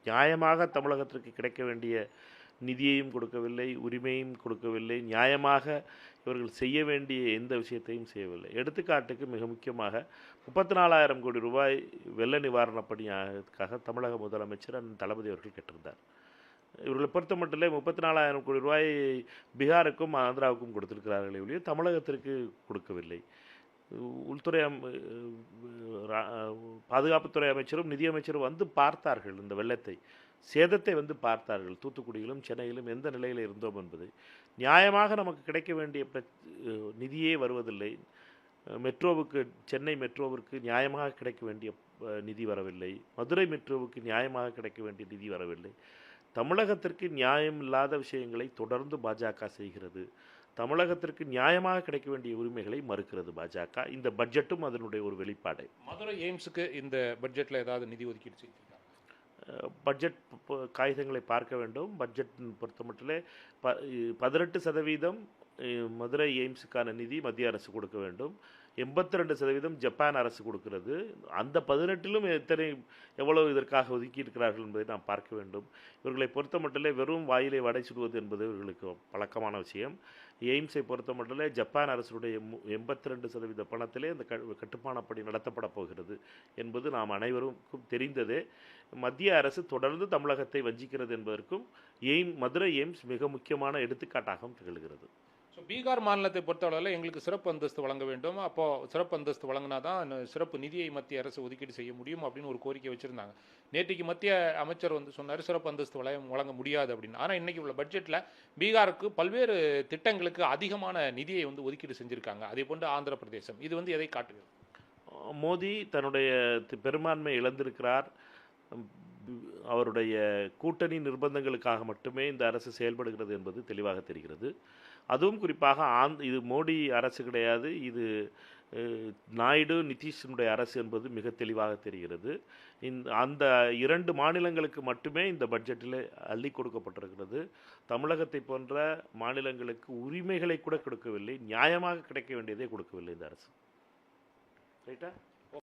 நியாயமாக தமிழகத்திற்கு கிடைக்க வேண்டிய நிதியையும் கொடுக்கவில்லை, உரிமையும் கொடுக்கவில்லை, நியாயமாக இவர்கள் செய்ய வேண்டிய எந்த விஷயத்தையும் செய்யவில்லை. எடுத்துக்காட்டுக்கு மிக முக்கியமாக 34,000 கோடி ரூபாய் வெள்ள நிவாரணப் பணிக்காக தமிழக முதலமைச்சர் தளபதி அவர்கள் கேட்டிருந்தார். இவர்களை பொறுத்த மட்டும் 34,000 கோடி ரூபாய் பீகாருக்கும் ஆந்திராவுக்கும் கொடுத்திருக்கிறார்களே ஒழிய தமிழகத்திற்கு கொடுக்கவில்லை. உள்துறை பாதுகாப்புத்துறை அமைச்சரும் நிதியமைச்சரும் வந்து பார்த்தார்கள், இந்த வெள்ளத்தை சேதத்தை வந்து பார்த்தார்கள். தூத்துக்குடியிலும் சென்னையிலும் எந்த நிலையில் இருந்தோம் என்பதை. நியாயமாக நமக்கு கிடைக்க வேண்டிய நிதியே வருவதில்லை. மெட்ரோவுக்கு, சென்னை மெட்ரோவிற்கு நியாயமாக கிடைக்க வேண்டிய நிதி வரவில்லை. மதுரை மெட்ரோவுக்கு நியாயமாக கிடைக்க வேண்டிய நிதி வரவில்லை. தமிழகத்திற்கு நியாயம் இல்லாத விஷயங்களை தொடர்ந்து பாஜக செய்கிறது. தமிழகத்திற்கு நியாயமாக கிடைக்க வேண்டிய உரிமைகளை மறுக்கிறது பாஜக. இந்த பட்ஜெட்டும் அதனுடைய ஒரு வெளிப்பாடு. மதுரை எய்ம்ஸுக்கு இந்த பட்ஜெட்டில் ஏதாவது நிதி ஒதுக்கீடு செய்திருக்காங்க? பட்ஜெட் காகிதங்களை பார்க்க வேண்டும். பட்ஜெட் பொறுத்த மட்டிலே 18% மதுரை எய்ம்ஸுக்கான நிதி மத்திய அரசு கொடுக்க வேண்டும். 82% ஜப்பான் அரசு கொடுக்கிறது. அந்த 18லும் எவ்வளவு இதற்காக ஒதுக்கி இருக்கிறார்கள் என்பதை நாம் பார்க்க வேண்டும். இவர்களை பொறுத்த மட்டிலே வெறும் வாயிலை வடை சுடுவது என்பது இவர்களுக்கு பழக்கமான விஷயம். எய்ம்ஸை பொறுத்த மட்டிலே ஜப்பான் அரசுடைய 82% பணத்திலே அந்த கட்டுமானப்படி நடத்தப்பட போகிறது என்பது நாம் அனைவருக்கும் தெரிந்ததே. மத்திய அரசு தொடர்ந்து தமிழகத்தை வஞ்சிக்கிறது என்பதற்கும் மதுரை எய்ம்ஸ் மிக முக்கியமான எடுத்துக்காட்டாகவும் திகழ்கிறது. ஸோ பீகார் மாநிலத்தை பொறுத்தவரையில் எங்களுக்கு சிறப்பு அந்தஸ்து வழங்க வேண்டும், அப்போது சிறப்பு அந்தஸ்து வழங்கினா தான் சிறப்பு நிதியை மத்திய அரசு ஒதுக்கீடு செய்ய முடியும் அப்படின்னு ஒரு கோரிக்கை வச்சுருந்தாங்க. நேற்றுக்கு மத்திய அமைச்சர் வந்து சொன்னார் சிறப்பு அந்தஸ்து வழங்க முடியாது அப்படின்னு. ஆனால் இன்றைக்கி உள்ள பட்ஜெட்டில் பீகாருக்கு பல்வேறு திட்டங்களுக்கு அதிகமான நிதியை வந்து ஒதுக்கீடு செஞ்சுருக்காங்க. அதே போன்று ஆந்திர பிரதேசம். இது வந்து எதை காட்டுகிறது? மோடி தன்னுடைய பெரும்பான்மை இழந்திருக்கிறார். அவருடைய கூட்டணி நிர்பந்தங்களுக்காக மட்டுமே இந்த அரசு செயல்படுகிறது என்பது தெளிவாக தெரிகிறது. அதுவும் குறிப்பாக இது மோடி அரசு கிடையாது, இது நாயுடு நிதிஷினுடைய அரசு என்பது மிக தெளிவாக தெரிகிறது. அந்த 2 மாநிலங்களுக்கு மட்டுமே இந்த பட்ஜெட்டில் அள்ளி கொடுக்கப்பட்டிருக்கிறது. தமிழகத்தை போன்ற மாநிலங்களுக்கு உரிமைகளை கூட கொடுக்கவில்லை, நியாயமாக கிடைக்க வேண்டியதை கொடுக்கவில்லை இந்த அரசு. ரைட்டா?